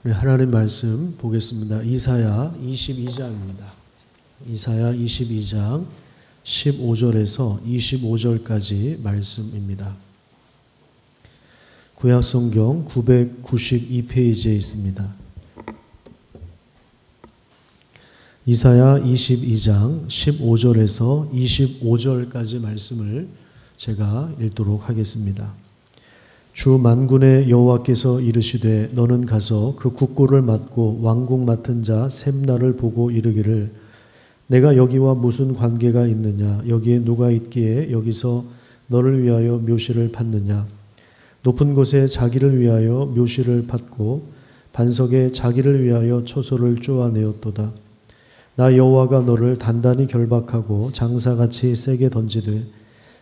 우리 하나님 말씀 보겠습니다. 이사야 22장입니다. 이사야 22장 15절에서 25절까지 말씀입니다. 구약성경 992페이지에 있습니다. 이사야 22장 15절에서 25절까지 말씀을 제가 읽도록 하겠습니다. 주 만군의 여호와께서 이르시되 너는 가서 그 국고를 맡고 왕국 맡은 자 셈나를 보고 이르기를 내가 여기와 무슨 관계가 있느냐 여기에 누가 있기에 여기서 너를 위하여 묘시를 받느냐 높은 곳에 자기를 위하여 묘시를 받고 반석에 자기를 위하여 처소를 쪼아내었도다. 나 여호와가 너를 단단히 결박하고 장사같이 세게 던지되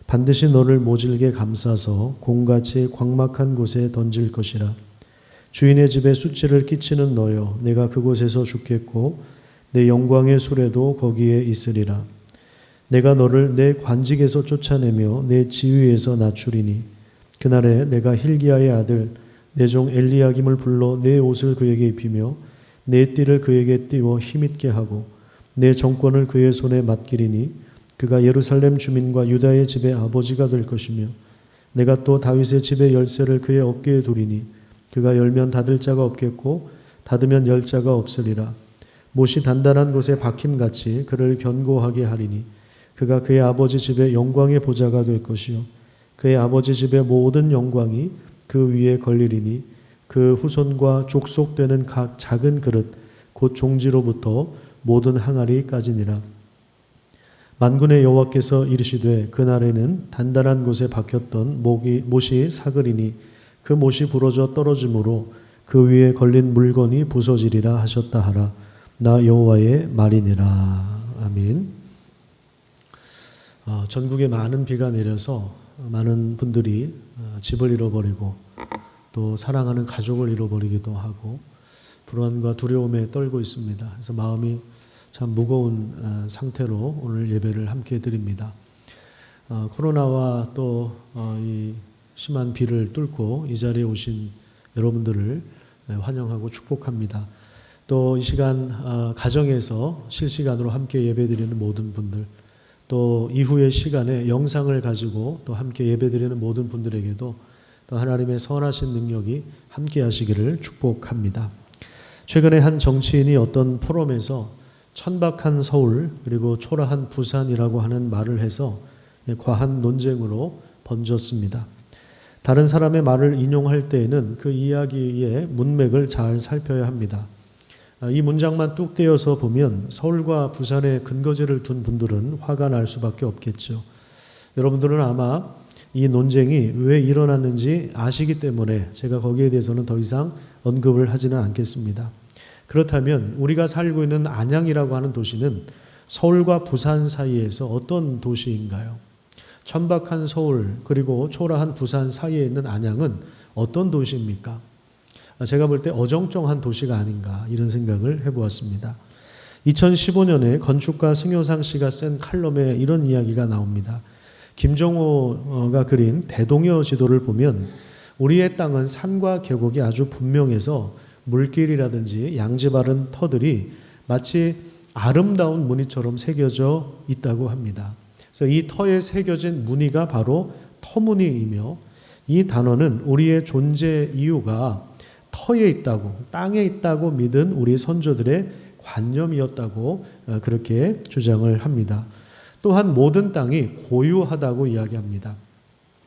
반드시 너를 모질게 감싸서 공같이 광막한 곳에 던질 것이라. 주인의 집에 수치를 끼치는 너여 내가 그곳에서 죽겠고 내 영광의 수레도 거기에 있으리라. 내가 너를 내 관직에서 쫓아내며 내 지위에서 낮추리니 그날에 내가 hil기야의 아들 내 종 엘리야김을 불러 내 옷을 그에게 입히며 내 띠를 그에게 띄워 힘있게 하고 내 정권을 그의 손에 맡기리니 그가 예루살렘 주민과 유다의 집의 아버지가 될 것이며 내가 또 다윗의 집의 열쇠를 그의 어깨에 두리니 그가 열면 닫을 자가 없겠고 닫으면 열 자가 없으리라. 못이 단단한 곳에 박힘같이 그를 견고하게 하리니 그가 그의 아버지 집의 영광의 보좌가 될 것이요 그의 아버지 집의 모든 영광이 그 위에 걸리리니 그 후손과 족속되는 각 작은 그릇 곧 종지로부터 모든 항아리까지니라. 만군의 여호와께서 이르시되 그날에는 단단한 곳에 박혔던 못이 사그리니 그 못이 부러져 떨어지므로 그 위에 걸린 물건이 부서지리라 하셨다 하라. 나 여호와의 말이니라. 아멘. 전국에 많은 비가 내려서 많은 분들이 집을 잃어버리고 또 사랑하는 가족을 잃어버리기도 하고 불안과 두려움에 떨고 있습니다. 그래서 마음이 참 무거운 상태로 오늘 예배를 함께 드립니다. 코로나와 또 이 심한 비를 뚫고 이 자리에 오신 여러분들을 환영하고 축복합니다. 또 이 시간 가정에서 실시간으로 함께 예배드리는 모든 분들 또 이후의 시간에 영상을 가지고 또 함께 예배드리는 모든 분들에게도 또 하나님의 선하신 능력이 함께 하시기를 축복합니다. 최근에 한 정치인이 어떤 포럼에서 천박한 서울 그리고 초라한 부산이라고 하는 말을 해서 과한 논쟁으로 번졌습니다. 다른 사람의 말을 인용할 때에는 그 이야기의 문맥을 잘 살펴야 합니다. 이 문장만 뚝 떼어서 보면 서울과 부산에 근거지를 둔 분들은 화가 날 수밖에 없겠죠. 여러분들은 아마 이 논쟁이 왜 일어났는지 아시기 때문에 제가 거기에 대해서는 더 이상 언급을 하지는 않겠습니다. 그렇다면 우리가 살고 있는 안양이라고 하는 도시는 서울과 부산 사이에서 어떤 도시인가요? 천박한 서울 그리고 초라한 부산 사이에 있는 안양은 어떤 도시입니까? 제가 볼 때 어정쩡한 도시가 아닌가 이런 생각을 해보았습니다. 2015년에 건축가 승효상 씨가 쓴 칼럼에 이런 이야기가 나옵니다. 김정호가 그린 대동여 지도를 보면 우리의 땅은 산과 계곡이 아주 분명해서 물길이라든지 양지 바른 터들이 마치 아름다운 무늬처럼 새겨져 있다고 합니다. 그래서 이 터에 새겨진 무늬가 바로 터무늬이며 이 단어는 우리의 존재 이유가 터에 있다고 땅에 있다고 믿은 우리 선조들의 관념이었다고 그렇게 주장을 합니다. 또한 모든 땅이 고유하다고 이야기합니다.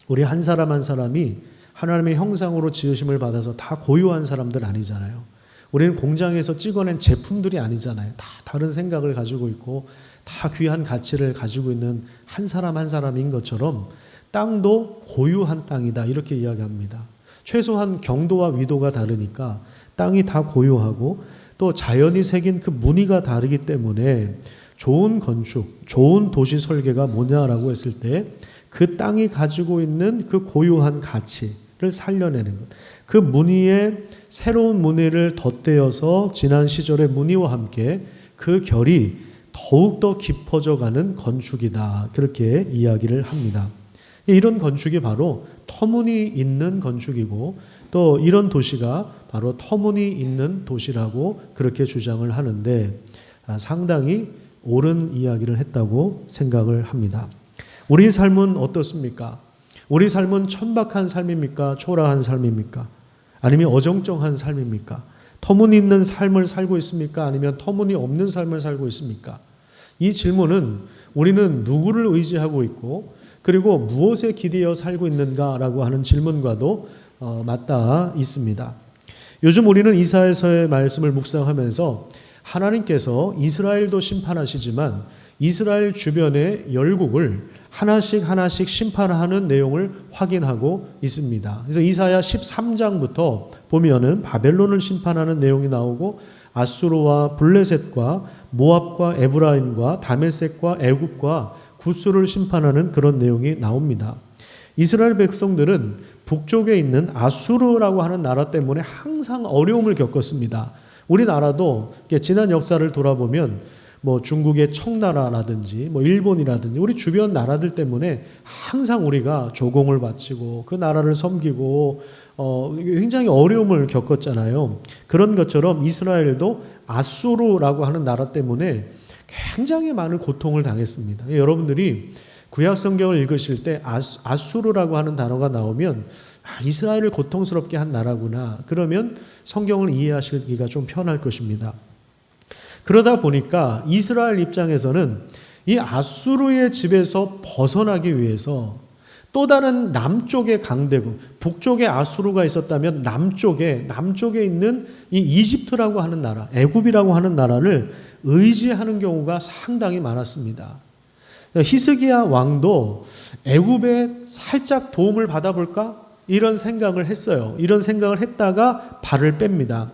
우리 한 사람 한 사람이 하나님의 형상으로 지으심을 받아서 다 고유한 사람들 아니잖아요. 우리는 공장에서 찍어낸 제품들이 아니잖아요. 다 다른 생각을 가지고 있고 다 귀한 가치를 가지고 있는 한 사람 한 사람인 것처럼 땅도 고유한 땅이다 이렇게 이야기합니다. 최소한 경도와 위도가 다르니까 땅이 다 고유하고 또 자연이 새긴 그 무늬가 다르기 때문에 좋은 건축, 좋은 도시 설계가 뭐냐라고 했을 때 그 땅이 가지고 있는 그 고유한 가치를 살려내는 것. 그 무늬에 새로운 무늬를 덧대어서 지난 시절의 무늬와 함께 그 결이 더욱더 깊어져가는 건축이다. 그렇게 이야기를 합니다. 이런 건축이 바로 터무니 있는 건축이고 또 이런 도시가 바로 터무니 있는 도시라고 그렇게 주장을 하는데 상당히 옳은 이야기를 했다고 생각을 합니다. 우리 삶은 어떻습니까? 우리 삶은 천박한 삶입니까? 초라한 삶입니까? 아니면 어정쩡한 삶입니까? 터무니 있는 삶을 살고 있습니까? 아니면 터무니 없는 삶을 살고 있습니까? 이 질문은 우리는 누구를 의지하고 있고 그리고 무엇에 기대어 살고 있는가라고 하는 질문과도 맞닿아 있습니다. 요즘 우리는 이사야서의 말씀을 묵상하면서 하나님께서 이스라엘도 심판하시지만 이스라엘 주변의 열국을 하나씩 심판하는 내용을 확인하고 있습니다. 그래서 이사야 13장부터 보면은 바벨론을 심판하는 내용이 나오고 아수르와 블레셋과 모압과 에브라임과 다메섹과 애굽과 구스를 심판하는 그런 내용이 나옵니다. 이스라엘 백성들은 북쪽에 있는 아수르라고 하는 나라 때문에 항상 어려움을 겪었습니다. 우리나라도 지난 역사를 돌아보면 중국의 청나라라든지 일본이라든지 우리 주변 나라들 때문에 항상 우리가 조공을 바치고 그 나라를 섬기고 굉장히 어려움을 겪었잖아요. 그런 것처럼 이스라엘도 아수르라고 하는 나라 때문에 굉장히 많은 고통을 당했습니다. 여러분들이 구약 성경을 읽으실 때 아수르라고 하는 단어가 나오면 이스라엘을 고통스럽게 한 나라구나. 그러면 성경을 이해하시기가 좀 편할 것입니다. 그러다 보니까 이스라엘 입장에서는 이 아수르의 집에서 벗어나기 위해서 또 다른 남쪽의 강대국, 북쪽에 아수르가 있었다면 남쪽에 있는 이 이집트라고 하는 나라, 애굽이라고 하는 나라를 의지하는 경우가 상당히 많았습니다. 히스기야 왕도 애굽에 살짝 도움을 받아볼까? 이런 생각을 했어요. 이런 생각을 했다가 발을 뺍니다.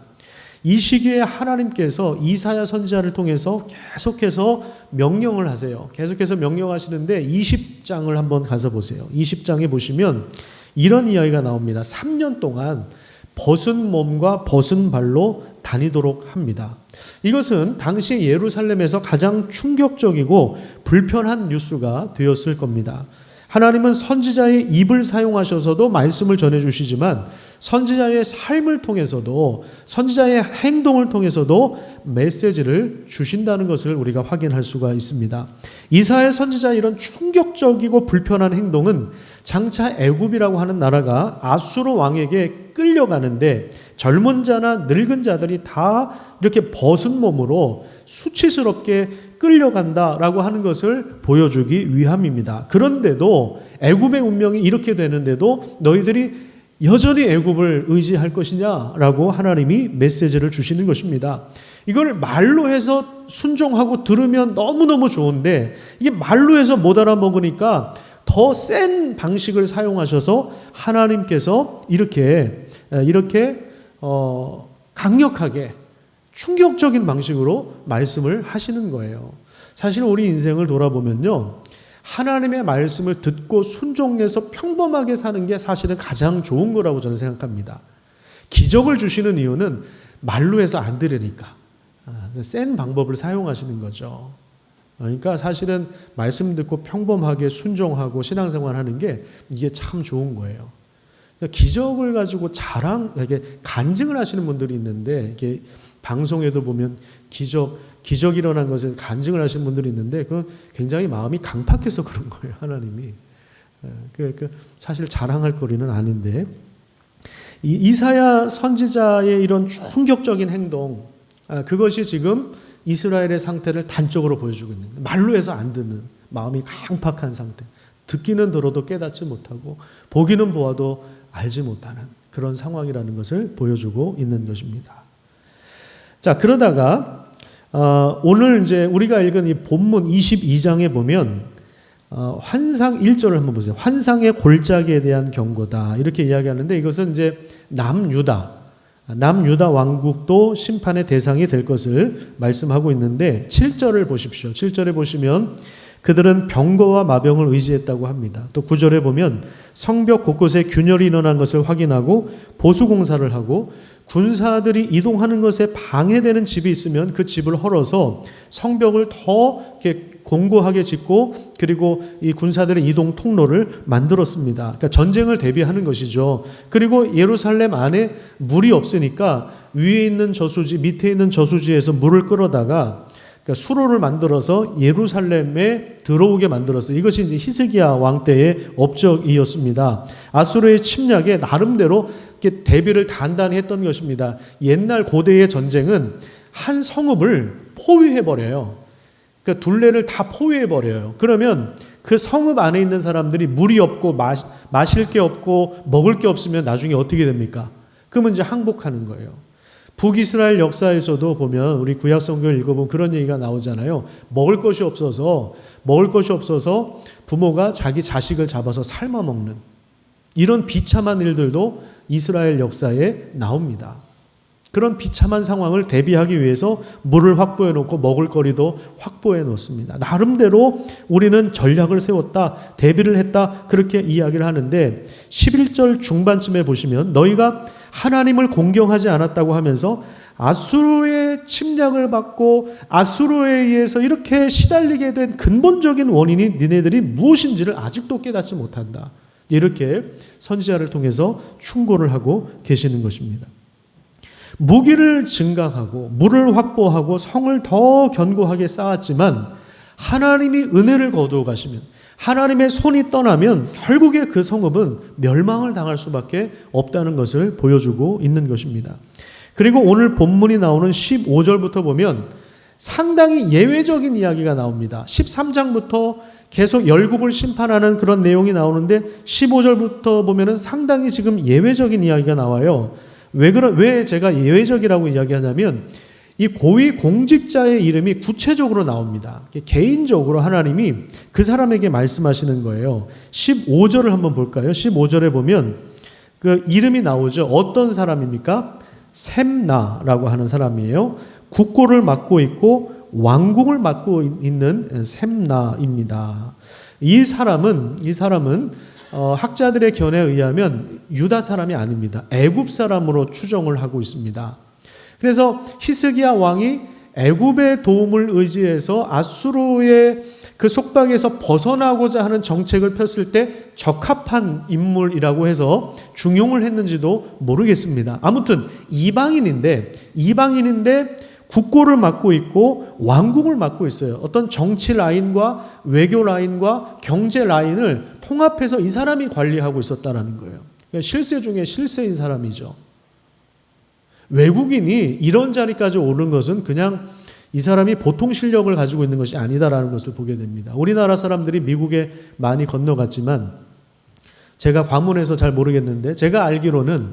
이 시기에 하나님께서 이사야 선지자를 통해서 계속해서 명령을 하세요. 계속해서 명령하시는데 20장을 한번 가서 보세요. 20장에 보시면 이런 이야기가 나옵니다. 3년 동안 벗은 몸과 벗은 발로 다니도록 합니다. 이것은 당시 예루살렘에서 가장 충격적이고 불편한 뉴스가 되었을 겁니다. 하나님은 선지자의 입을 사용하셔서도 말씀을 전해주시지만 선지자의 삶을 통해서도 선지자의 행동을 통해서도 메시지를 주신다는 것을 우리가 확인할 수가 있습니다. 이사야 선지자의 이런 충격적이고 불편한 행동은 장차 애굽이라고 하는 나라가 아수르 왕에게 끌려가는데 젊은 자나 늙은 자들이 다 이렇게 벗은 몸으로 수치스럽게 끌려간다라고 하는 것을 보여주기 위함입니다. 그런데도 애굽의 운명이 이렇게 되는데도 너희들이 여전히 애굽을 의지할 것이냐라고 하나님이 메시지를 주시는 것입니다. 이걸 말로 해서 순종하고 들으면 너무너무 좋은데 이게 말로 해서 못 알아먹으니까 더 센 방식을 사용하셔서 하나님께서 이렇게 강력하게 충격적인 방식으로 말씀을 하시는 거예요. 사실 우리 인생을 돌아보면요, 하나님의 말씀을 듣고 순종해서 평범하게 사는 게 사실은 가장 좋은 거라고 저는 생각합니다. 기적을 주시는 이유는 말로 해서 안 들으니까 센 방법을 사용하시는 거죠. 그러니까 사실은 말씀 듣고 평범하게 순종하고 신앙생활 하는 게 이게 참 좋은 거예요. 기적을 가지고 이렇게 간증을 하시는 분들이 있는데 이게 방송에도 보면 기적 일어난 것에 간증을 하시는 분들이 있는데 그건 굉장히 마음이 강팍해서 그런 거예요. 하나님이. 사실 자랑할 거리는 아닌데 이사야 선지자의 이런 충격적인 행동 그것이 지금 이스라엘의 상태를 단적으로 보여주고 있는 거예요. 말로 해서 안 듣는 마음이 강팍한 상태. 듣기는 들어도 깨닫지 못하고 보기는 보아도 알지 못하는 그런 상황이라는 것을 보여주고 있는 것입니다. 자, 그러다가 오늘 이제 우리가 읽은 이 본문 22장에 보면 환상 1절을 한번 보세요. 환상의 골짜기에 대한 경고다. 이렇게 이야기하는데 이것은 이제 남유다 왕국도 심판의 대상이 될 것을 말씀하고 있는데 7절을 보십시오. 7절에 보시면 그들은 병거와 마병을 의지했다고 합니다. 또 9절에 보면 성벽 곳곳에 균열이 일어난 것을 확인하고 보수공사를 하고 군사들이 이동하는 것에 방해되는 집이 있으면 그 집을 헐어서 성벽을 더 이렇게 공고하게 짓고 그리고 이 군사들의 이동 통로를 만들었습니다. 그러니까 전쟁을 대비하는 것이죠. 그리고 예루살렘 안에 물이 없으니까 위에 있는 저수지, 밑에 있는 저수지에서 물을 끌어다가 그러니까 수로를 만들어서 예루살렘에 들어오게 만들었어요. 이것이 이제 히스기야 왕 때의 업적이었습니다. 아수르의 침략에 나름대로 이렇게 대비를 단단히 했던 것입니다. 옛날 고대의 전쟁은 한 성읍을 포위해 버려요. 그러니까 둘레를 다 포위해 버려요. 그러면 그 성읍 안에 있는 사람들이 물이 없고 마실 게 없고 먹을 게 없으면 나중에 어떻게 됩니까? 그러면 이제 항복하는 거예요. 북이스라엘 역사에서도 보면 우리 구약 성경을 읽어보면 그런 얘기가 나오잖아요. 먹을 것이 없어서 부모가 자기 자식을 잡아서 삶아 먹는 이런 비참한 일들도 이스라엘 역사에 나옵니다. 그런 비참한 상황을 대비하기 위해서 물을 확보해 놓고 먹을 거리도 확보해 놓습니다. 나름대로 우리는 전략을 세웠다, 대비를 했다 그렇게 이야기를 하는데 11절 중반쯤에 보시면 너희가 하나님을 공경하지 않았다고 하면서 아수르의 침략을 받고 아수르에 의해서 이렇게 시달리게 된 근본적인 원인이 니네들이 무엇인지를 아직도 깨닫지 못한다. 이렇게 선지자를 통해서 충고를 하고 계시는 것입니다. 무기를 증강하고 물을 확보하고 성을 더 견고하게 쌓았지만 하나님이 은혜를 거두어 가시면 하나님의 손이 떠나면 결국에 그 성읍은 멸망을 당할 수밖에 없다는 것을 보여주고 있는 것입니다. 그리고 오늘 본문이 나오는 15절부터 보면 상당히 예외적인 이야기가 나옵니다. 13장부터 계속 열국을 심판하는 그런 내용이 나오는데 15절부터 보면은 상당히 지금 예외적인 이야기가 나와요. 왜 제가 예외적이라고 이야기하냐면 이 고위 공직자의 이름이 구체적으로 나옵니다. 개인적으로 하나님이 그 사람에게 말씀하시는 거예요. 15절을 한번 볼까요? 15절에 보면 그 이름이 나오죠. 어떤 사람입니까? 셈나라고 하는 사람이에요. 국고를 맡고 있고 왕궁을 맡고 있는 셈나입니다. 이 사람은 학자들의 견해에 의하면 유다 사람이 아닙니다. 애굽 사람으로 추정을 하고 있습니다. 그래서 히스기야 왕이 애굽의 도움을 의지해서 아수르의 그 속박에서 벗어나고자 하는 정책을 폈을 때 적합한 인물이라고 해서 중용을 했는지도 모르겠습니다. 아무튼 이방인인데 국고를 맡고 있고 왕궁을 맡고 있어요. 어떤 정치 라인과 외교 라인과 경제 라인을 통합해서 이 사람이 관리하고 있었다는 거예요. 그러니까 실세 중에 실세인 사람이죠. 외국인이 이런 자리까지 오른 것은 그냥 이 사람이 보통 실력을 가지고 있는 것이 아니다라는 것을 보게 됩니다. 우리나라 사람들이 미국에 많이 건너갔지만 제가 과문해서 잘 모르겠는데 제가 알기로는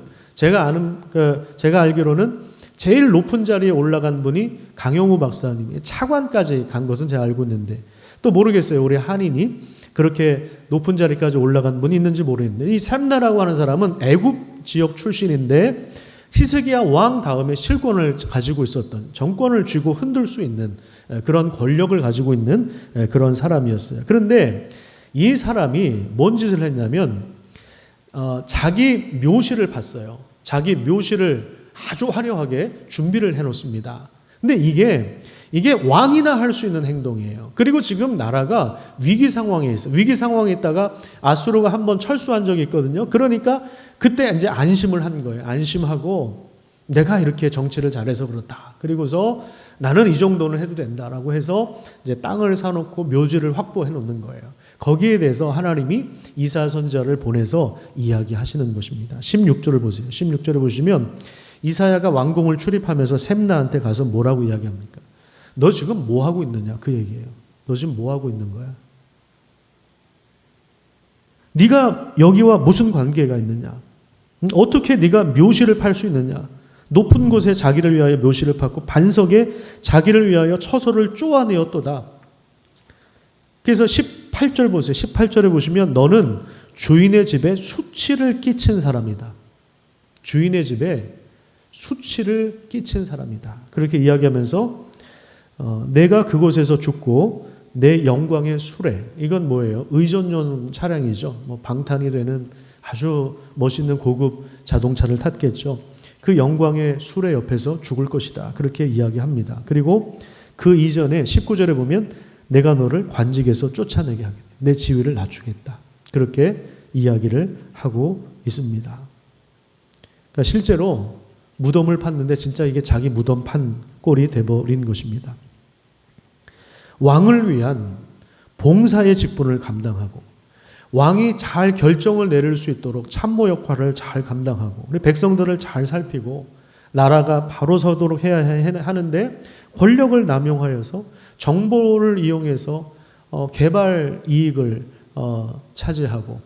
제일 높은 자리에 올라간 분이 강영우 박사님이 차관까지 간 것은 제가 알고 있는데 또 모르겠어요. 우리 한인이 그렇게 높은 자리까지 올라간 분이 있는지 모르겠는데 이 셈나라고 하는 사람은 애굽 지역 출신인데 히스기야 왕 다음에 실권을 가지고 있었던 정권을 쥐고 흔들 수 있는 그런 권력을 가지고 있는 그런 사람이었어요. 그런데 이 사람이 뭔 짓을 했냐면 자기 묘실을 봤어요. 자기 묘실을 아주 화려하게 준비를 해놓습니다. 근데 이게 왕이나 할 수 있는 행동이에요. 그리고 지금 나라가 위기 상황에 있어요. 위기 상황에 있다가 아수르가 한번 철수한 적이 있거든요. 그러니까 그때 이제 안심을 한 거예요. 안심하고 내가 이렇게 정치를 잘해서 그렇다. 그리고서 나는 이 정도는 해도 된다라고 해서 이제 땅을 사놓고 묘지를 확보해 놓는 거예요. 거기에 대해서 하나님이 이사 선지자를 보내서 이야기하시는 것입니다. 16절을 보세요. 16절을 보시면 이사야가 왕궁을 출입하면서 셈나한테 가서 뭐라고 이야기합니까? 너 지금 뭐 하고 있느냐? 그 얘기예요. 너 지금 뭐 하고 있는 거야? 네가 여기와 무슨 관계가 있느냐? 어떻게 네가 묘실을 팔 수 있느냐? 높은 곳에 자기를 위하여 묘실을 팠고 반석에 자기를 위하여 처소를 쪼아내었도다. 그래서 18절 보세요. 18절에 보시면 너는 주인의 집에 수치를 끼친 사람이다. 주인의 집에 수치를 끼친 사람이다. 그렇게 이야기하면서 내가 그곳에서 죽고 내 영광의 수레, 이건 뭐예요? 의전용 차량이죠. 뭐 방탄이 되는 아주 멋있는 고급 자동차를 탔겠죠. 그 영광의 수레 옆에서 죽을 것이다. 그렇게 이야기합니다. 그리고 그 이전에 19절에 보면 내가 너를 관직에서 쫓아내게 하겠다. 내 지위를 낮추겠다. 그렇게 이야기를 하고 있습니다. 그러니까 실제로 무덤을 팠는데 진짜 이게 자기 무덤 판 꼴이 돼버린 것입니다. 왕을 위한 봉사의 직분을 감당하고 왕이 잘 결정을 내릴 수 있도록 참모 역할을 잘 감당하고 우리 백성들을 잘 살피고 나라가 바로 서도록 해야 하는데 권력을 남용하여서 정보를 이용해서 개발 이익을 차지하고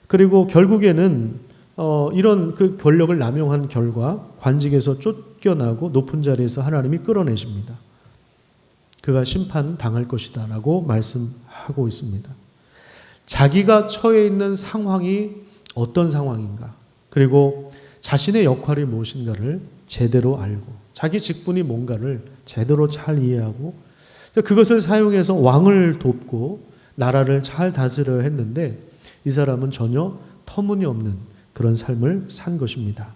그리고 결국에는 이런 그 권력을 남용한 결과 관직에서 쫓겨나고 높은 자리에서 하나님이 끌어내십니다. 그가 심판당할 것이다 라고 말씀하고 있습니다. 자기가 처해 있는 상황이 어떤 상황인가 그리고 자신의 역할이 무엇인가를 제대로 알고 자기 직분이 뭔가를 제대로 잘 이해하고 그것을 사용해서 왕을 돕고 나라를 잘 다스려야 했는데 이 사람은 전혀 터무니없는 그런 삶을 산 것입니다.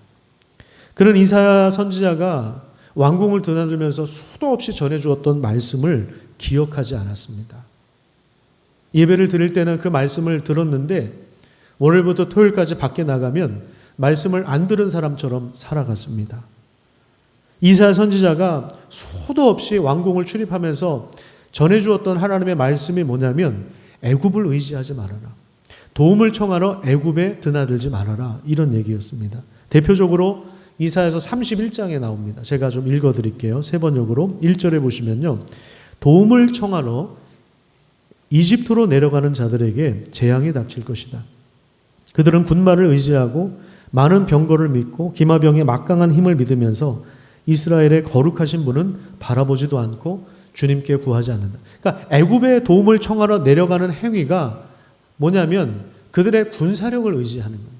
그런 이사야 선지자가 왕궁을 드나들면서 수도 없이 전해주었던 말씀을 기억하지 않았습니다. 예배를 드릴 때는 그 말씀을 들었는데 월요일부터 토요일까지 밖에 나가면 말씀을 안 들은 사람처럼 살아갔습니다. 이사야 선지자가 수도 없이 왕궁을 출입하면서 전해주었던 하나님의 말씀이 뭐냐면 애굽을 의지하지 말아라. 도움을 청하러 애굽에 드나들지 말아라. 이런 얘기였습니다. 대표적으로 이사야서 31장에 나옵니다. 제가 좀 읽어드릴게요. 세 번역으로 1절에 보시면요. 도움을 청하러 이집트로 내려가는 자들에게 재앙이 닥칠 것이다. 그들은 군마를 의지하고 많은 병거를 믿고 기마병의 막강한 힘을 믿으면서 이스라엘의 거룩하신 분은 바라보지도 않고 주님께 구하지 않는다. 그러니까 애굽의 도움을 청하러 내려가는 행위가 뭐냐면 그들의 군사력을 의지하는 겁니다.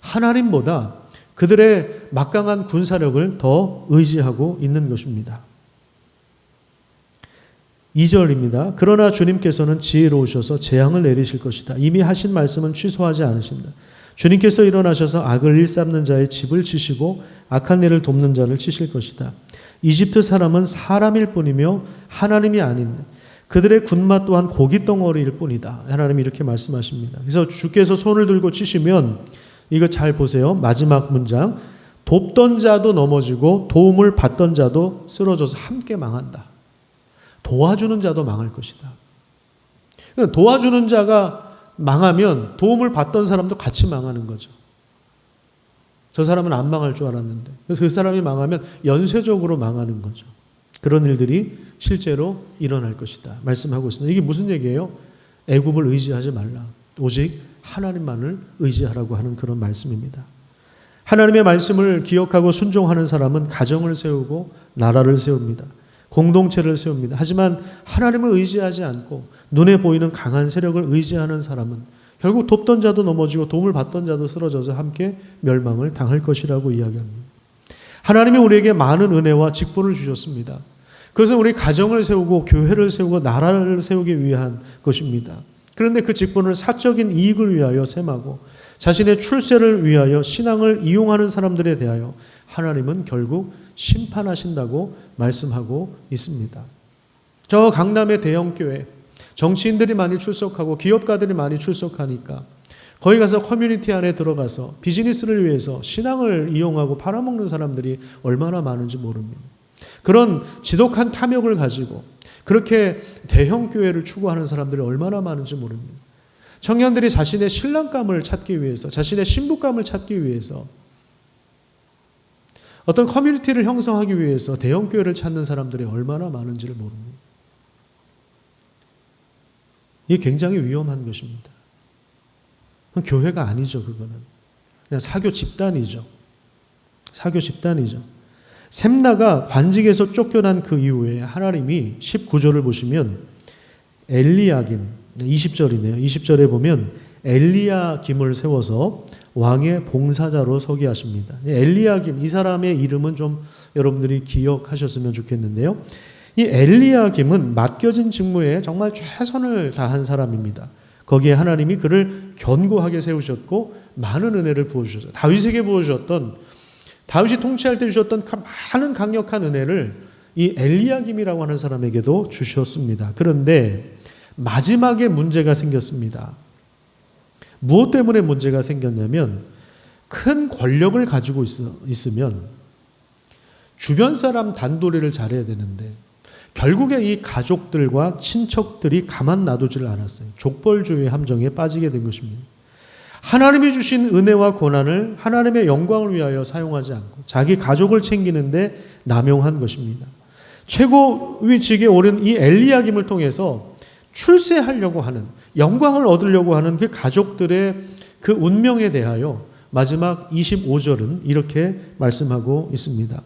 하나님보다 그들의 막강한 군사력을 더 의지하고 있는 것입니다. 2절입니다. 그러나 주님께서는 지혜로우셔서 재앙을 내리실 것이다. 이미 하신 말씀은 취소하지 않으신다. 주님께서 일어나셔서 악을 일삼는 자의 집을 치시고 악한 일을 돕는 자를 치실 것이다. 이집트 사람은 사람일 뿐이며 하나님이 아닌 그들의 군마 또한 고깃덩어리일 뿐이다. 하나님이 이렇게 말씀하십니다. 그래서 주께서 손을 들고 치시면 이거 잘 보세요. 마지막 문장. 돕던 자도 넘어지고 도움을 받던 자도 쓰러져서 함께 망한다. 도와주는 자도 망할 것이다. 도와주는 자가 망하면 도움을 받던 사람도 같이 망하는 거죠. 저 사람은 안 망할 줄 알았는데. 그래서 그 사람이 망하면 연쇄적으로 망하는 거죠. 그런 일들이 실제로 일어날 것이다. 말씀하고 있습니다. 이게 무슨 얘기예요? 애굽을 의지하지 말라. 오직 하나님만을 의지하라고 하는 그런 말씀입니다. 하나님의 말씀을 기억하고 순종하는 사람은 가정을 세우고 나라를 세웁니다. 공동체를 세웁니다. 하지만 하나님을 의지하지 않고 눈에 보이는 강한 세력을 의지하는 사람은 결국 돕던 자도 넘어지고 도움을 받던 자도 쓰러져서 함께 멸망을 당할 것이라고 이야기합니다. 하나님이 우리에게 많은 은혜와 직분을 주셨습니다. 그것은 우리 가정을 세우고 교회를 세우고 나라를 세우기 위한 것입니다. 그런데 그 직분을 사적인 이익을 위하여 셈하고 자신의 출세를 위하여 신앙을 이용하는 사람들에 대하여 하나님은 결국 심판하신다고 말씀하고 있습니다. 저 강남의 대형교회 정치인들이 많이 출석하고 기업가들이 많이 출석하니까 거기 가서 커뮤니티 안에 들어가서 비즈니스를 위해서 신앙을 이용하고 팔아먹는 사람들이 얼마나 많은지 모릅니다. 그런 지독한 탐욕을 가지고 그렇게 대형교회를 추구하는 사람들이 얼마나 많은지 모릅니다. 청년들이 자신의 신랑감을 찾기 위해서 자신의 신부감을 찾기 위해서 어떤 커뮤니티를 형성하기 위해서 대형교회를 찾는 사람들이 얼마나 많은지를 모릅니다. 이게 굉장히 위험한 것입니다. 교회가 아니죠. 그거는 그냥 사교 집단이죠. 사교 집단이죠. 셈나가 관직에서 쫓겨난 그 이후에 하나님이 19절을 보시면 엘리야김 20절이네요. 20절에 보면 엘리야김을 세워서 왕의 봉사자로 서게 하십니다. 엘리야김 이 사람의 이름은 좀 여러분들이 기억하셨으면 좋겠는데요. 이 엘리야김은 맡겨진 직무에 정말 최선을 다한 사람입니다. 거기에 하나님이 그를 견고하게 세우셨고 많은 은혜를 부어주셨어요. 다윗에게 부어주셨던 다윗이 통치할 때 주셨던 많은 강력한 은혜를 이 엘리야김이라고 하는 사람에게도 주셨습니다. 그런데 마지막에 문제가 생겼습니다. 무엇 때문에 문제가 생겼냐면 큰 권력을 가지고 있으면 주변 사람 단도리를 잘해야 되는데 결국에 이 가족들과 친척들이 가만 놔두지를 않았어요. 족벌주의 함정에 빠지게 된 것입니다. 하나님이 주신 은혜와 고난을 하나님의 영광을 위하여 사용하지 않고 자기 가족을 챙기는데 남용한 것입니다. 최고위직에 오른 이 엘리야김을 통해서 출세하려고 하는, 영광을 얻으려고 하는 그 가족들의 그 운명에 대하여 마지막 25절은 이렇게 말씀하고 있습니다.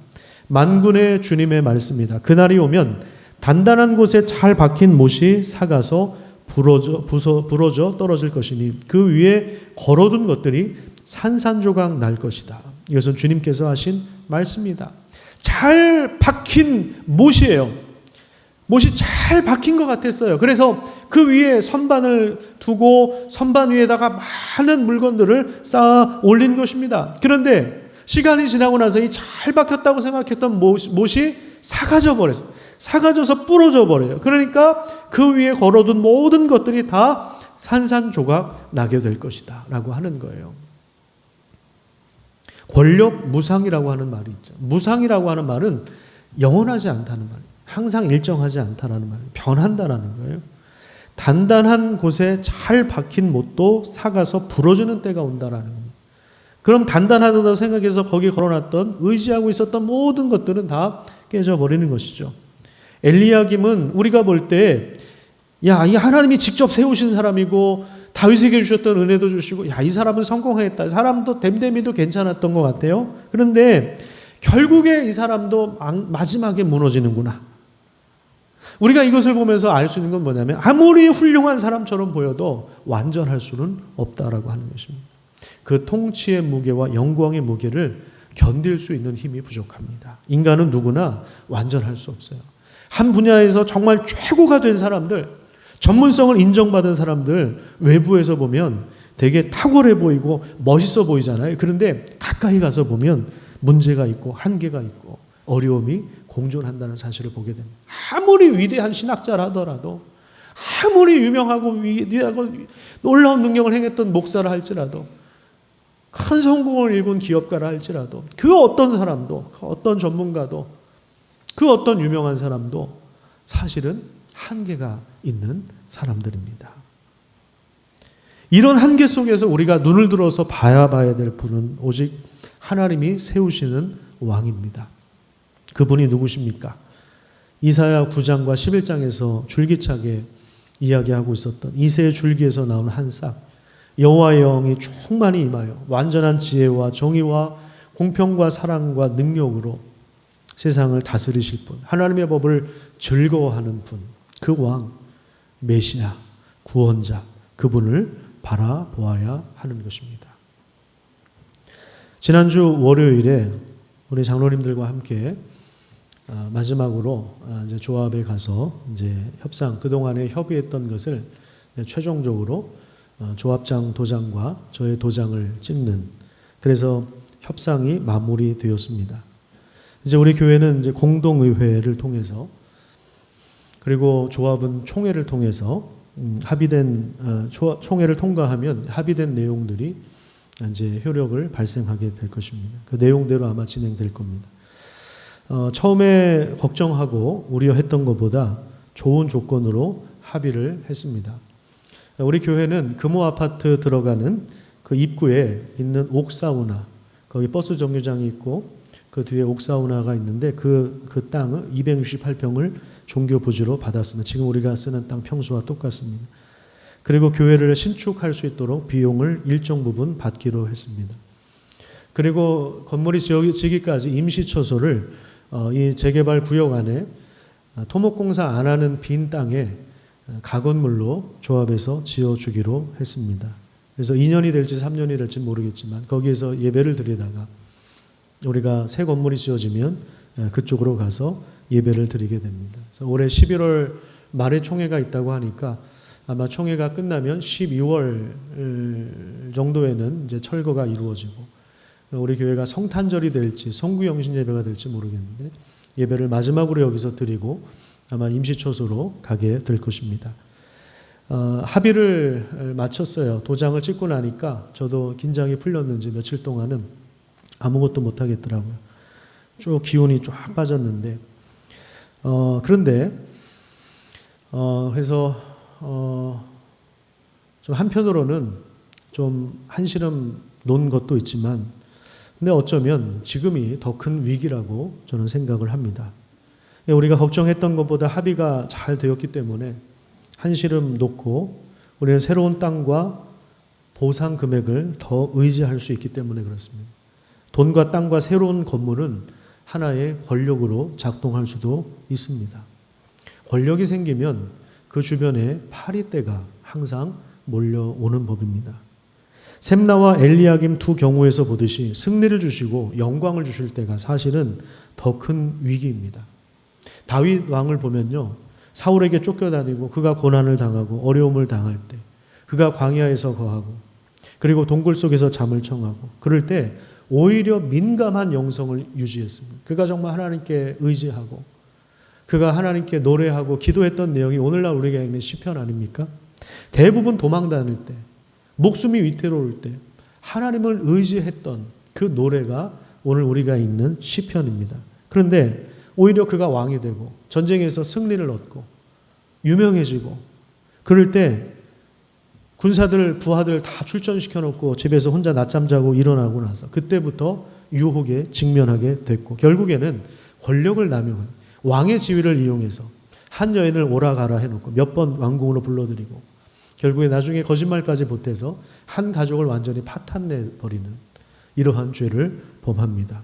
만군의 주님의 말씀이다. 그날이 오면 단단한 곳에 잘 박힌 못이 삭아서 부러져 떨어질 것이니 그 위에 걸어둔 것들이 산산조각 날 것이다. 이것은 주님께서 하신 말씀이다. 잘 박힌 못이에요. 못이 잘 박힌 것 같았어요. 그래서 그 위에 선반을 두고 선반 위에다가 많은 물건들을 쌓아 올린 것입니다. 그런데 시간이 지나고 나서 이 잘 박혔다고 생각했던 못이 사가져 버렸어요. 사가져서 부러져 버려요. 그러니까 그 위에 걸어둔 모든 것들이 다 산산조각 나게 될 것이다 라고 하는 거예요. 권력 무상이라고 하는 말이 있죠. 무상이라고 하는 말은 영원하지 않다는 말이에요. 항상 일정하지 않다라는 말이에요. 변한다라는 거예요. 단단한 곳에 잘 박힌 못도 사가서 부러지는 때가 온다라는 겁니다. 그럼 단단하다고 생각해서 거기 걸어놨던 의지하고 있었던 모든 것들은 다 깨져버리는 것이죠. 엘리야김은 우리가 볼 때 이 하나님이 직접 세우신 사람이고 다윗에게 주셨던 은혜도 주시고 이 사람은 성공했다. 사람도 댐댐이도 괜찮았던 것 같아요. 그런데 결국에 이 사람도 마지막에 무너지는구나. 우리가 이것을 보면서 알 수 있는 건 뭐냐면 아무리 훌륭한 사람처럼 보여도 완전할 수는 없다라고 하는 것입니다. 그 통치의 무게와 영광의 무게를 견딜 수 있는 힘이 부족합니다. 인간은 누구나 완전할 수 없어요. 한 분야에서 정말 최고가 된 사람들, 전문성을 인정받은 사람들 외부에서 보면 되게 탁월해 보이고 멋있어 보이잖아요. 그런데 가까이 가서 보면 문제가 있고 한계가 있고 어려움이 공존한다는 사실을 보게 됩니다. 아무리 위대한 신학자라 하더라도 아무리 유명하고 위대하고 놀라운 능력을 행했던 목사라 할지라도 큰 성공을 일군 기업가라 할지라도 그 어떤 사람도 그 어떤 전문가도 그 어떤 유명한 사람도 사실은 한계가 있는 사람들입니다. 이런 한계 속에서 우리가 눈을 들어서 봐야 될 분은 오직 하나님이 세우시는 왕입니다. 그분이 누구십니까? 이사야 9장과 11장에서 줄기차게 이야기하고 있었던 이새의 줄기에서 나온 한 싹, 여호와의 영이 충만히 임하여 완전한 지혜와 정의와 공평과 사랑과 능력으로 세상을 다스리실 분, 하나님의 법을 즐거워하는 분, 그 왕, 메시아, 구원자, 그분을 바라보아야 하는 것입니다. 지난주 월요일에 우리 장로님들과 함께 마지막으로 이제 조합에 가서 이제 협상, 그동안에 협의했던 것을 최종적으로 조합장 도장과 저의 도장을 찍는, 그래서 협상이 마무리되었습니다. 이제 우리 교회는 이제 공동의회를 통해서 그리고 조합은 총회를 통해서 합의된 총회를 통과하면 합의된 내용들이 이제 효력을 발생하게 될 것입니다. 그 내용대로 아마 진행될 겁니다. 처음에 걱정하고 우려했던 것보다 좋은 조건으로 합의를 했습니다. 우리 교회는 금호 아파트 들어가는 그 입구에 있는 옥사우나, 거기 버스 정류장이 있고 그 뒤에 옥사우나가 있는데 그 땅을 268평을 종교 부지로 받았습니다. 지금 우리가 쓰는 땅 평수와 똑같습니다. 그리고 교회를 신축할 수 있도록 비용을 일정 부분 받기로 했습니다. 그리고 건물이 지기까지 임시처소를 이 재개발 구역 안에 토목공사 안 하는 빈 땅에 가건물로 조합해서 지어주기로 했습니다. 그래서 2년이 될지 3년이 될지 모르겠지만 거기에서 예배를 드리다가 우리가 새 건물이 지어지면 그쪽으로 가서 예배를 드리게 됩니다. 그래서 올해 11월 말에 총회가 있다고 하니까 아마 총회가 끝나면 12월 정도에는 이제 철거가 이루어지고 우리 교회가 성탄절이 될지 성구영신 예배가 될지 모르겠는데 예배를 마지막으로 여기서 드리고 아마 임시처소로 가게 될 것입니다. 합의를 마쳤어요. 도장을 찍고 나니까 저도 긴장이 풀렸는지 며칠 동안은 아무것도 못 하겠더라고요. 쭉 기운이 쫙 빠졌는데 그런데 그래서 좀 한편으로는 좀 한시름 놓은 것도 있지만 근데 어쩌면 지금이 더 큰 위기라고 저는 생각을 합니다. 우리가 걱정했던 것보다 합의가 잘 되었기 때문에 한시름 놓고 우리는 새로운 땅과 보상 금액을 더 의지할 수 있기 때문에 그렇습니다. 돈과 땅과 새로운 건물은 하나의 권력으로 작동할 수도 있습니다. 권력이 생기면 그 주변에 파리떼가 항상 몰려오는 법입니다. 셈나와 엘리야김 두 경우에서 보듯이 승리를 주시고 영광을 주실 때가 사실은 더 큰 위기입니다. 다윗 왕을 보면요. 사울에게 쫓겨다니고 그가 고난을 당하고 어려움을 당할 때 그가 광야에서 거하고 그리고 동굴 속에서 잠을 청하고 그럴 때 오히려 민감한 영성을 유지했습니다. 그가 정말 하나님께 의지하고 그가 하나님께 노래하고 기도했던 내용이 오늘날 우리에게 있는 시편 아닙니까? 대부분 도망 다닐 때 목숨이 위태로울 때 하나님을 의지했던 그 노래가 오늘 우리가 읽는 시편입니다. 그런데 오히려 그가 왕이 되고 전쟁에서 승리를 얻고 유명해지고 그럴 때 군사들 부하들 다 출전시켜 놓고 집에서 혼자 낮잠 자고 일어나고 나서 그때부터 유혹에 직면하게 됐고 결국에는 권력을 남용한 왕의 지위를 이용해서 한 여인을 오라가라 해놓고 몇 번 왕궁으로 불러들이고 결국에 나중에 거짓말까지 보태서 한 가족을 완전히 파탄내버리는 이러한 죄를 범합니다.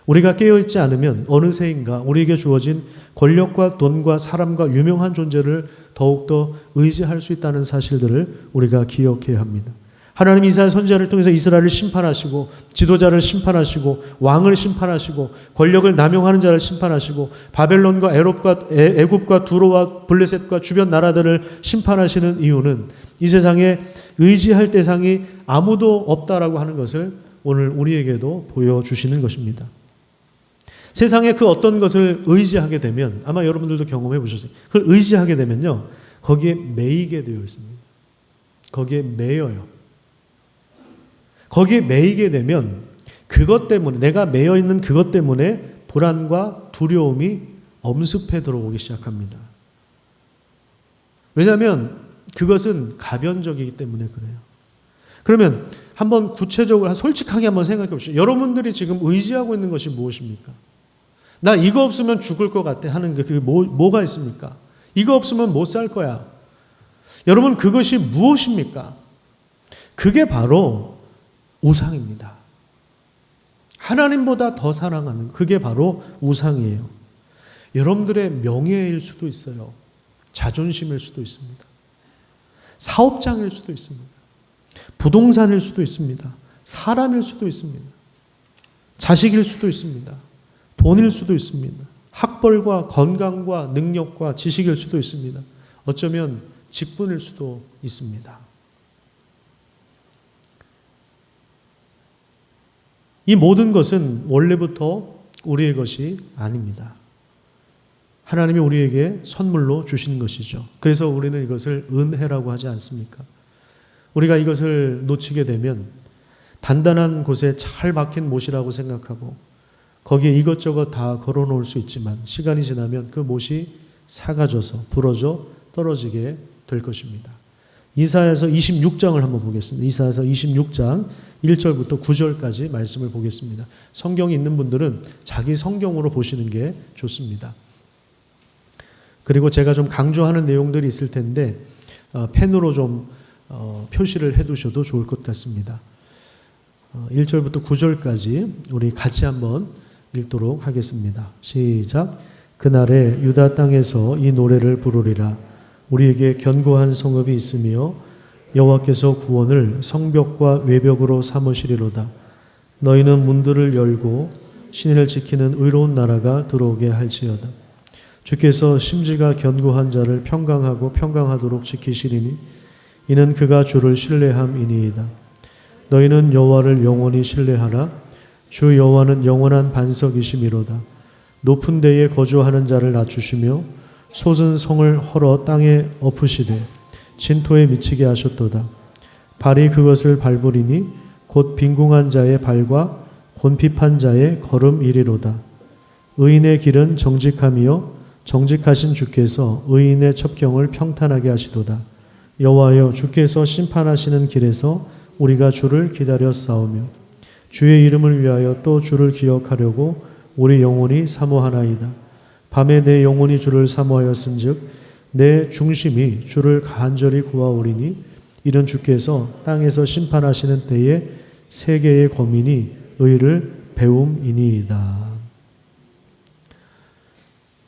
우리가 깨어있지 않으면 어느새인가 우리에게 주어진 권력과 돈과 사람과 유명한 존재를 더욱더 의지할 수 있다는 사실들을 우리가 기억해야 합니다. 하나님 이사야 선지자를 통해서 이스라엘을 심판하시고 지도자를 심판하시고 왕을 심판하시고 권력을 남용하는 자를 심판하시고 바벨론과 애굽과 두로와 블레셋과 주변 나라들을 심판하시는 이유는 이 세상에 의지할 대상이 아무도 없다라고 하는 것을 오늘 우리에게도 보여주시는 것입니다. 세상에 그 어떤 것을 의지하게 되면 아마 여러분들도 경험해 보셨어요. 그걸 의지하게 되면요. 거기에 매이게 되어 있습니다. 거기에 매여요. 거기에 매이게 되면 그것 때문에 내가 매여 있는 그것 때문에 불안과 두려움이 엄습해 들어오기 시작합니다. 왜냐하면 그것은 가변적이기 때문에 그래요. 그러면 한번 구체적으로 솔직하게 한번 생각해 보시죠. 여러분들이 지금 의지하고 있는 것이 무엇입니까? 나 이거 없으면 죽을 것 같아 하는 게 그게 뭐가 있습니까? 이거 없으면 못 살 거야. 여러분 그것이 무엇입니까? 그게 바로 우상입니다. 하나님보다 더 사랑하는 그게 바로 우상이에요. 여러분들의 명예일 수도 있어요. 자존심일 수도 있습니다. 사업장일 수도 있습니다. 부동산일 수도 있습니다. 사람일 수도 있습니다. 자식일 수도 있습니다. 돈일 수도 있습니다. 학벌과 건강과 능력과 지식일 수도 있습니다. 어쩌면 직분일 수도 있습니다. 이 모든 것은 원래부터 우리의 것이 아닙니다. 하나님이 우리에게 선물로 주신 것이죠. 그래서 우리는 이것을 은혜라고 하지 않습니까? 우리가 이것을 놓치게 되면 단단한 곳에 잘 박힌 못이라고 생각하고 거기에 이것저것 다 걸어놓을 수 있지만 시간이 지나면 그 못이 사가져서 부러져 떨어지게 될 것입니다. 이사야서 26장을 한번 보겠습니다. 이사야서 26장 1절부터 9절까지 말씀을 보겠습니다. 성경이 있는 분들은 자기 성경으로 보시는 게 좋습니다. 그리고 제가 좀 강조하는 내용들이 있을 텐데 펜으로 좀 표시를 해두셔도 좋을 것 같습니다. 1절부터 9절까지 우리 같이 한번 읽도록 하겠습니다. 시작. 그날에 유다 땅에서 이 노래를 부르리라. 우리에게 견고한 성읍이 있으며 여호와께서 구원을 성벽과 외벽으로 삼으시리로다. 너희는 문들을 열고 신을 지키는 의로운 나라가 들어오게 할지어다. 주께서 심지가 견고한 자를 평강하고 평강하도록 지키시리니 이는 그가 주를 신뢰함이니이다. 너희는 여호와를 영원히 신뢰하라. 주 여호와는 영원한 반석이시미로다. 높은 데에 거주하는 자를 낮추시며 솟은 성을 헐어 땅에 엎으시되 진토에 미치게 하셨도다. 발이 그것을 밟으리니 곧 빈궁한 자의 발과 곤핍한 자의 걸음이리로다. 의인의 길은 정직함이요 정직하신 주께서 의인의 첩경을 평탄하게 하시도다. 여호와여, 주께서 심판하시는 길에서 우리가 주를 기다렸사오며 주의 이름을 위하여 또 주를 기억하려고 우리 영혼이 사모하나이다. 밤에 내 영혼이 주를 사모하였은즉 내 중심이 주를 간절히 구하오리니 이런 주께서 땅에서 심판하시는 때에 세계의 거민이 의를 배움이니이다.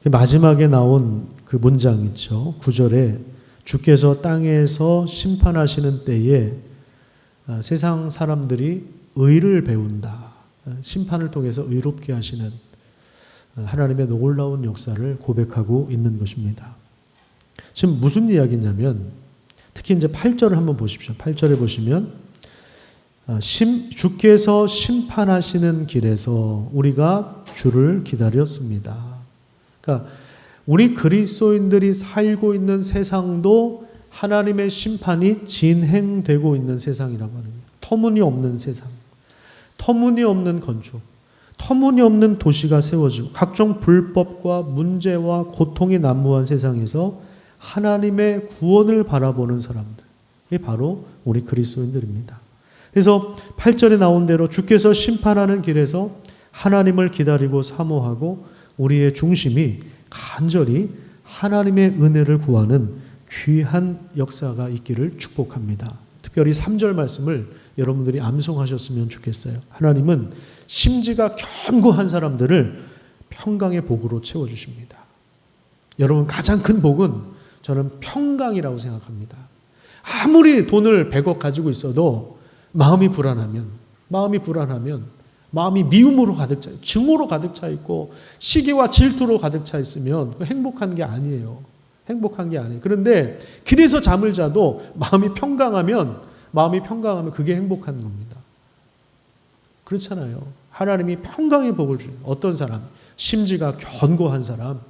마지막에 나온 그 문장 있죠. 9절에 주께서 땅에서 심판하시는 때에 세상 사람들이 의를 배운다. 심판을 통해서 의롭게 하시는 하나님의 놀라운 역사를 고백하고 있는 것입니다. 지금 무슨 이야기냐면 특히 이제 8절을 한번 보십시오. 8절에 보시면 주께서 심판하시는 길에서 우리가 주를 기다렸습니다. 그러니까 우리 그리스도인들이 살고 있는 세상도 하나님의 심판이 진행되고 있는 세상이라고 합니다. 터무니없는 세상, 터무니없는 건축, 터무니없는 도시가 세워지고 각종 불법과 문제와 고통이 난무한 세상에서 하나님의 구원을 바라보는 사람들, 이게 바로 우리 그리스도인들입니다. 그래서 8절에 나온 대로 주께서 심판하는 길에서 하나님을 기다리고 사모하고 우리의 중심이 간절히 하나님의 은혜를 구하는 귀한 역사가 있기를 축복합니다. 특별히 3절 말씀을 여러분들이 암송하셨으면 좋겠어요. 하나님은 심지가 견고한 사람들을 평강의 복으로 채워주십니다. 여러분, 가장 큰 복은 저는 평강이라고 생각합니다. 아무리 돈을 100억 가지고 있어도 마음이 불안하면 마음이 미움으로 가득 차 있고 증오로 가득 차 있고 시기와 질투로 가득 차 있으면 행복한 게 아니에요. 행복한 게 아니에요. 그런데 길에서 잠을 자도 마음이 평강하면 그게 행복한 겁니다. 그렇잖아요. 하나님이 평강의 복을 주는 어떤 사람, 심지가 견고한 사람,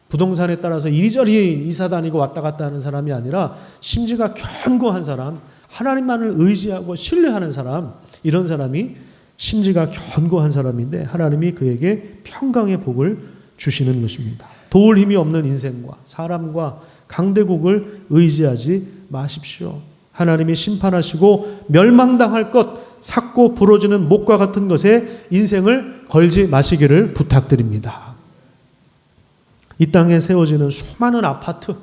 부동산에 따라서 이리저리 이사 다니고 왔다 갔다 하는 사람이 아니라 심지가 견고한 사람, 하나님만을 의지하고 신뢰하는 사람, 이런 사람이 심지가 견고한 사람인데 하나님이 그에게 평강의 복을 주시는 것입니다. 도울 힘이 없는 인생과 사람과 강대국을 의지하지 마십시오. 하나님이 심판하시고 멸망당할 것, 삭고 부러지는 목과 같은 것에 인생을 걸지 마시기를 부탁드립니다. 이 땅에 세워지는 수많은 아파트,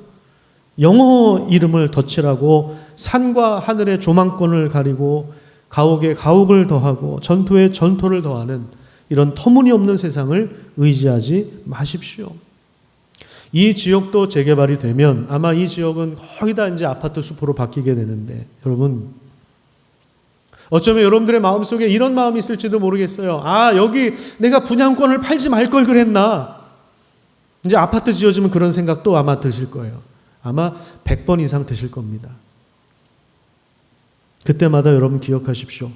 영어 이름을 덧칠하고 산과 하늘의 조망권을 가리고 가옥에 가옥을 더하고 전토에 전토를 더하는 이런 터무니없는 세상을 의지하지 마십시오. 이 지역도 재개발이 되면 아마 이 지역은 거의 다 이제 아파트 숲으로 바뀌게 되는데, 여러분, 어쩌면 여러분들의 마음속에 이런 마음이 있을지도 모르겠어요. 아, 여기 내가 분양권을 팔지 말 걸 그랬나. 이제 아파트 지어지면 그런 생각도 아마 드실 거예요. 아마 100번 이상 드실 겁니다. 그때마다 여러분 기억하십시오.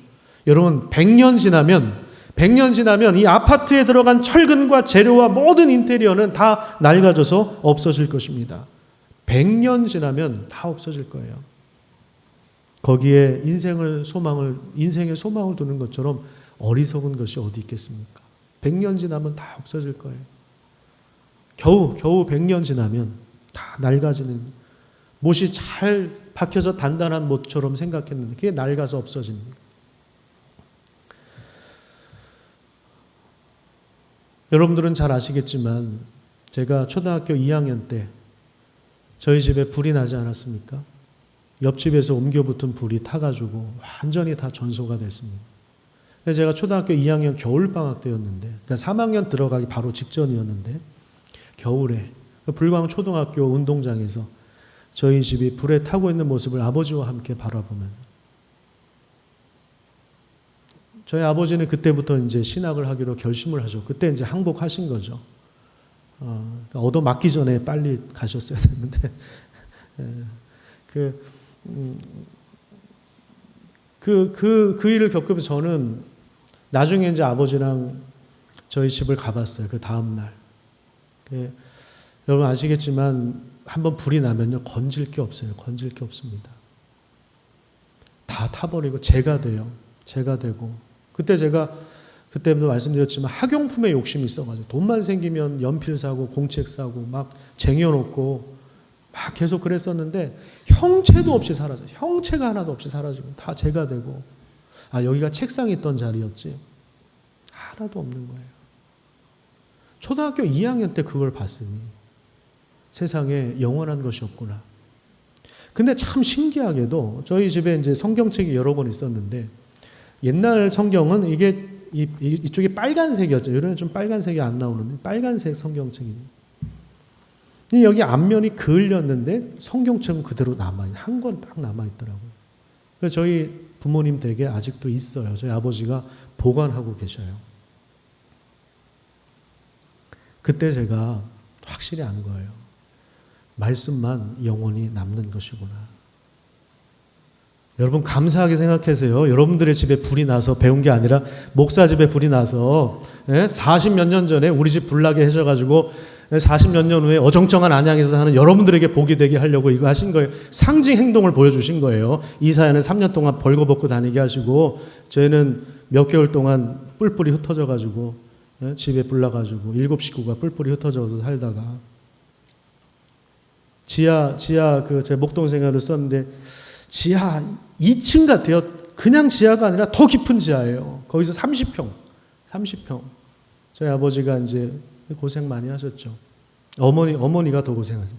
여러분 100년 지나면 이 아파트에 들어간 철근과 재료와 모든 인테리어는 다 낡아져서 없어질 것입니다. 100년 지나면 다 없어질 거예요. 거기에 인생의 소망을 두는 것처럼 어리석은 것이 어디 있겠습니까? 100년 지나면 다 없어질 거예요. 겨우 100년 지나면 다 낡아지는, 못이 잘 박혀서 단단한 못처럼 생각했는데 그게 낡아서 없어집니다. 여러분들은 잘 아시겠지만 제가 초등학교 2학년 때 저희 집에 불이 나지 않았습니까? 옆집에서 옮겨붙은 불이 타가지고 완전히 다 전소가 됐습니다. 제가 초등학교 2학년 겨울방학 때였는데, 그러니까 3학년 들어가기 바로 직전이었는데, 겨울에 불광 초등학교 운동장에서 저희 집이 불에 타고 있는 모습을 아버지와 함께 바라보면서, 저희 아버지는 그때부터 이제 신학을 하기로 결심을 하죠. 그때 이제 항복하신 거죠. 그러니까 얻어맞기 전에 빨리 가셨어야 됐는데, 그 일을 겪으면서 저는 나중에 이제 아버지랑 저희 집을 가봤어요. 그 다음날. 여러분 아시겠지만 한번 불이 나면요. 건질 게 없어요. 건질 게 없습니다. 다 타버리고 재가 돼요. 재가 되고. 그때도 말씀드렸지만 학용품에 욕심이 있어가지고 돈만 생기면 연필 사고 공책 사고 막 쟁여놓고 막 계속 그랬었는데 형체도 없이 사라져요. 형체가 하나도 없이 사라지고 다 재가 되고 여기가 책상이 있던 자리였지. 하나도 없는 거예요. 초등학교 2학년 때 그걸 봤으니 세상에 영원한 것이 없구나. 근데 참 신기하게도 저희 집에 이제 성경책이 여러 권 있었는데 옛날 성경은 이게 이쪽이 빨간색이었죠. 이번에 좀 빨간색이 안 나오는데 빨간색 성경책이에요. 여기 앞면이 그을렸는데 성경책은 그대로 남아있는 한 권 딱 남아있더라고요. 그래서 저희 부모님 댁에 아직도 있어요. 저희 아버지가 보관하고 계셔요. 그때 제가 확실히 안 거예요. 말씀만 영원히 남는 것이구나. 여러분 감사하게 생각하세요. 여러분들의 집에 불이 나서 배운 게 아니라 목사 집에 불이 나서 40몇 년 전에 우리 집 불나게 하셔가지고 40몇 년 후에 어정쩡한 안양에서 사는 여러분들에게 복이 되게 하려고 이거 하신 거예요. 상징 행동을 보여주신 거예요. 이사야는 3년 동안 벌거벗고 다니게 하시고 저희는 몇 개월 동안 뿔뿔이 흩어져가지고 집에 불나가지고 7 식구가 뿔뿔이 흩어져서 살다가 지하 제 목동생활을 썼는데 지하 2층 같아요. 그냥 지하가 아니라 더 깊은 지하예요. 거기서 30평. 저희 아버지가 이제 고생 많이 하셨죠. 어머니가 더 고생하죠.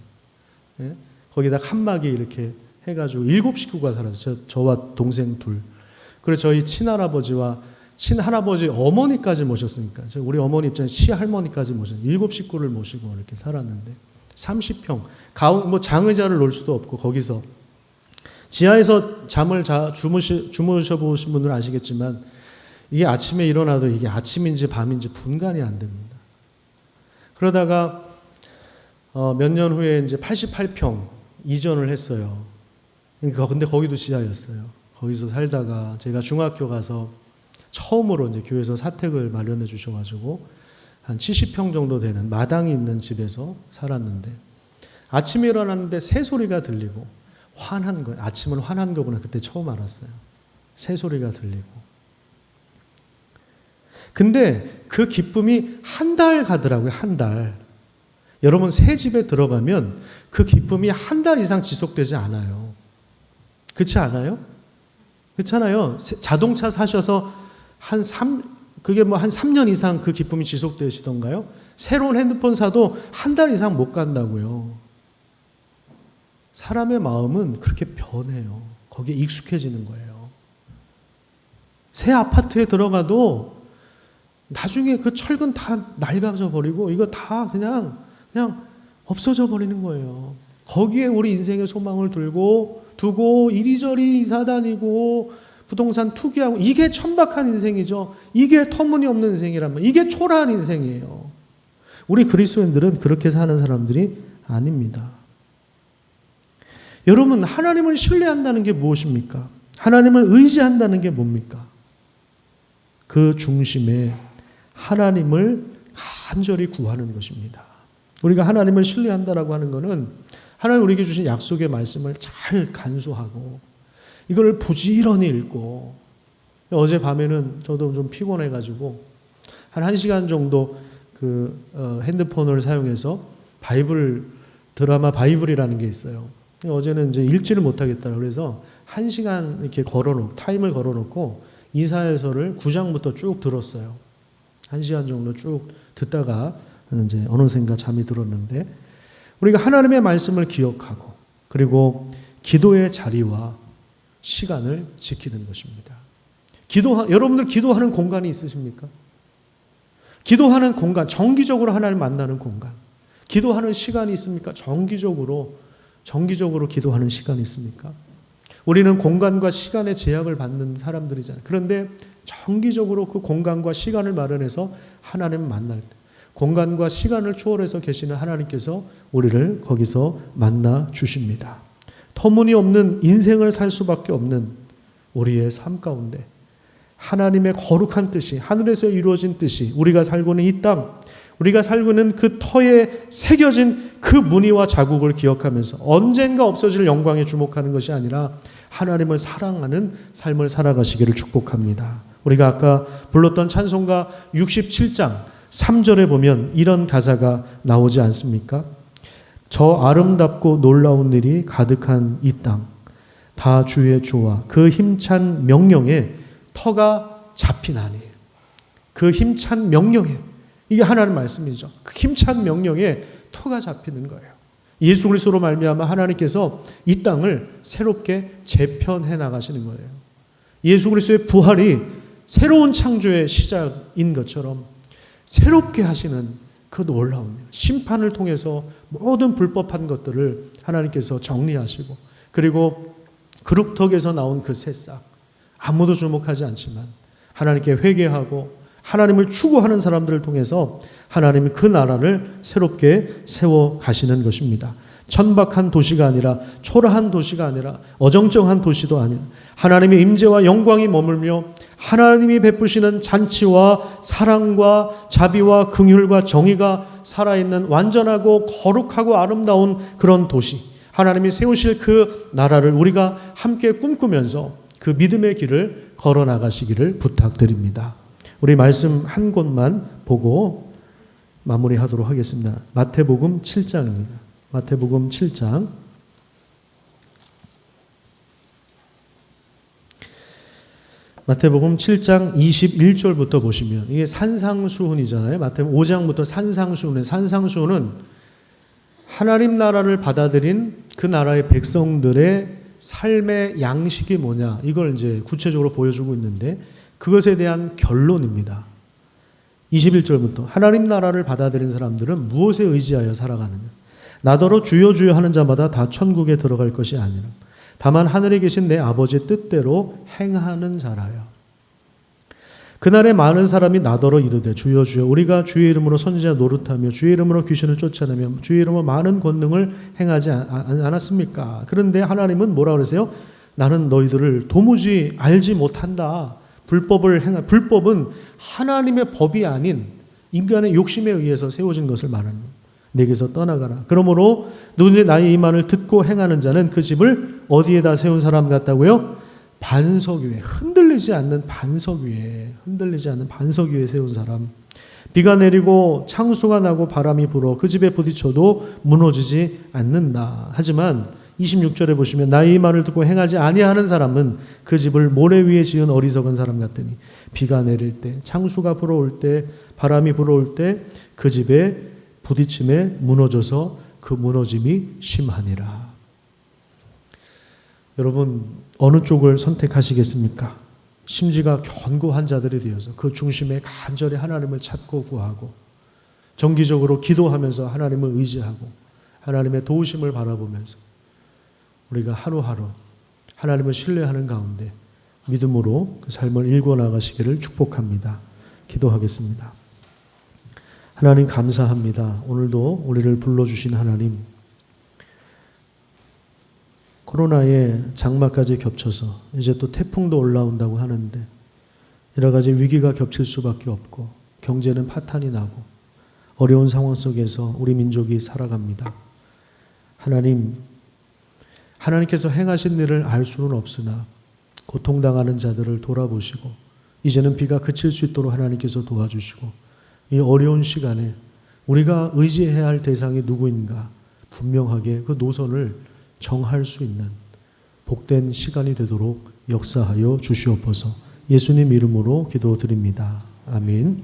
예? 거기다 칸막이 이렇게 해가지고 7 식구가 살았어요. 저와 동생 둘. 그래서 저희 친할아버지와 친할아버지 어머니까지 모셨으니까 우리 어머니 입장에 시할머니까지 모셨어요. 7 식구를 모시고 이렇게 살았는데 30평. 뭐 장의자를 놓을 수도 없고 거기서 지하에서 잠을 주무셔 보신 분들은 아시겠지만 이게 아침에 일어나도 이게 아침인지 밤인지 분간이 안 됩니다. 그러다가 몇 년 후에 이제 88평 이전을 했어요. 근데 거기도 지하였어요. 거기서 살다가 제가 중학교 가서 처음으로 이제 교회에서 사택을 마련해 주셔가지고 한 70평 정도 되는 마당이 있는 집에서 살았는데 아침에 일어났는데 새소리가 들리고 화난 거예요. 아침은 화난 거구나. 그때 처음 알았어요. 새소리가 들리고. 근데 그 기쁨이 한 달 가더라고요. 한 달. 여러분 새 집에 들어가면 그 기쁨이 한 달 이상 지속되지 않아요. 그렇지 않아요? 그렇잖아요. 자동차 사셔서 그게 뭐 한 3년 이상 그 기쁨이 지속되시던가요? 새로운 핸드폰 사도 한 달 이상 못 간다고요. 사람의 마음은 그렇게 변해요. 거기에 익숙해지는 거예요. 새 아파트에 들어가도 나중에 그 철근 다 낡아져 버리고 이거 다 그냥 없어져 버리는 거예요. 거기에 우리 인생의 소망을 두고 이리저리 이사 다니고 부동산 투기하고 이게 천박한 인생이죠. 이게 터무니없는 인생이란 말이에요. 이게 초라한 인생이에요. 우리 그리스도인들은 그렇게 사는 사람들이 아닙니다. 여러분 하나님을 신뢰한다는 게 무엇입니까? 하나님을 의지한다는 게 뭡니까? 그 중심에 하나님을 간절히 구하는 것입니다. 우리가 하나님을 신뢰한다라고 하는 것은 하나님 우리에게 주신 약속의 말씀을 잘 간수하고 이걸 부지런히 읽고 어젯밤에는 저도 좀 피곤해가지고 한 1시간 정도 핸드폰을 사용해서 드라마 바이블이라는 게 있어요. 어제는 이제 읽지를 못하겠다 그래서 1시간 이렇게 타임을 걸어놓고 이사야서를 9장부터 쭉 들었어요. 1시간 정도 쭉 듣다가 이제 어느샌가 잠이 들었는데 우리가 하나님의 말씀을 기억하고 그리고 기도의 자리와 시간을 지키는 것입니다. 여러분들 기도하는 공간이 있으십니까? 기도하는 공간, 정기적으로 하나님 만나는 공간. 기도하는 시간이 있습니까? 정기적으로 기도하는 시간이 있습니까? 우리는 공간과 시간의 제약을 받는 사람들이잖아요. 그런데 정기적으로 그 공간과 시간을 마련해서 하나님 만날 때 공간과 시간을 초월해서 계시는 하나님께서 우리를 거기서 만나 주십니다. 터무니없는 인생을 살 수밖에 없는 우리의 삶 가운데 하나님의 거룩한 뜻이, 하늘에서 이루어진 뜻이 우리가 살고 있는 이 땅, 우리가 살고 있는 그 터에 새겨진 그 무늬와 자국을 기억하면서 언젠가 없어질 영광에 주목하는 것이 아니라 하나님을 사랑하는 삶을 살아가시기를 축복합니다. 우리가 아까 불렀던 찬송가 67장 3절에 보면 이런 가사가 나오지 않습니까? 저 아름답고 놀라운 일이 가득한 이 땅, 다 주의 조와 그 힘찬 명령에 터가 잡히나니. 그 힘찬 명령에, 이게 하나님 말씀이죠. 그 힘찬 명령에 터가 잡히는 거예요. 예수 그리스도로 말미암아 하나님께서 이 땅을 새롭게 재편해 나가시는 거예요. 예수 그리스도의 부활이 새로운 창조의 시작인 것처럼 새롭게 하시는 그 놀라운 일, 심판을 통해서 모든 불법한 것들을 하나님께서 정리하시고, 그리고 그룹턱에서 나온 그 새싹, 아무도 주목하지 않지만 하나님께 회개하고 하나님을 추구하는 사람들을 통해서 하나님이 그 나라를 새롭게 세워 가시는 것입니다. 천박한 도시가 아니라, 초라한 도시가 아니라, 어정쩡한 도시도 아니라 하나님의 임재와 영광이 머물며 하나님이 베푸시는 잔치와 사랑과 자비와 긍휼과 정의가 살아있는 완전하고 거룩하고 아름다운 그런 도시, 하나님이 세우실 그 나라를 우리가 함께 꿈꾸면서 그 믿음의 길을 걸어 나가시기를 부탁드립니다. 우리 말씀 한 곳만 보고 마무리하도록 하겠습니다. 마태복음 7장입니다. 마태복음 7장. 마태복음 7장 21절부터 보시면 이게 산상수훈이잖아요. 마태복음 5장부터 산상수훈에, 산상수훈은 하나님 나라를 받아들인 그 나라의 백성들의 삶의 양식이 뭐냐, 이걸 이제 구체적으로 보여주고 있는데 그것에 대한 결론입니다. 21절부터 하나님 나라를 받아들인 사람들은 무엇에 의지하여 살아가느냐. 나더러 주여 주여 하는 자마다 다 천국에 들어갈 것이 아니라 다만 하늘에 계신 내 아버지의 뜻대로 행하는 자라요. 그날에 많은 사람이 나더러 이르되 주여 주여 우리가 주의 이름으로 선지자 노릇하며 주의 이름으로 귀신을 쫓아내며 주의 이름으로 많은 권능을 행하지 않았습니까? 그런데 하나님은 뭐라 그러세요? 나는 너희들을 도무지 알지 못한다. 불법은 하나님의 법이 아닌 인간의 욕심에 의해서 세워진 것을 말합니다. 내게서 떠나가라. 그러므로 누군지 나의 이 말을 듣고 행하는 자는 그 집을 어디에다 세운 사람 같다고요? 반석 위에, 흔들리지 않는 반석 위에, 흔들리지 않는 반석 위에 세운 사람. 비가 내리고 창수가 나고 바람이 불어 그 집에 부딪혀도 무너지지 않는다. 하지만 26절에 보시면 나의 이 말을 듣고 행하지 아니하는 사람은 그 집을 모래 위에 지은 어리석은 사람 같으니 비가 내릴 때, 창수가 불어올 때, 바람이 불어올 때 그 집에 부딪힘에 무너져서 그 무너짐이 심하니라. 여러분, 어느 쪽을 선택하시겠습니까? 심지가 견고한 자들이 되어서 그 중심에 간절히 하나님을 찾고 구하고 정기적으로 기도하면서 하나님을 의지하고 하나님의 도우심을 바라보면서 우리가 하루하루 하나님을 신뢰하는 가운데 믿음으로 그 삶을 일궈 나가시기를 축복합니다. 기도하겠습니다. 하나님 감사합니다. 오늘도 우리를 불러주신 하나님, 코로나에 장마까지 겹쳐서 이제 또 태풍도 올라온다고 하는데 여러 가지 위기가 겹칠 수밖에 없고 경제는 파탄이 나고 어려운 상황 속에서 우리 민족이 살아갑니다. 하나님, 하나님께서 행하신 일을 알 수는 없으나 고통당하는 자들을 돌아보시고 이제는 비가 그칠 수 있도록 하나님께서 도와주시고 이 어려운 시간에 우리가 의지해야 할 대상이 누구인가 분명하게 그 노선을 정할 수 있는 복된 시간이 되도록 역사하여 주시옵소서. 예수님 이름으로 기도드립니다. 아멘.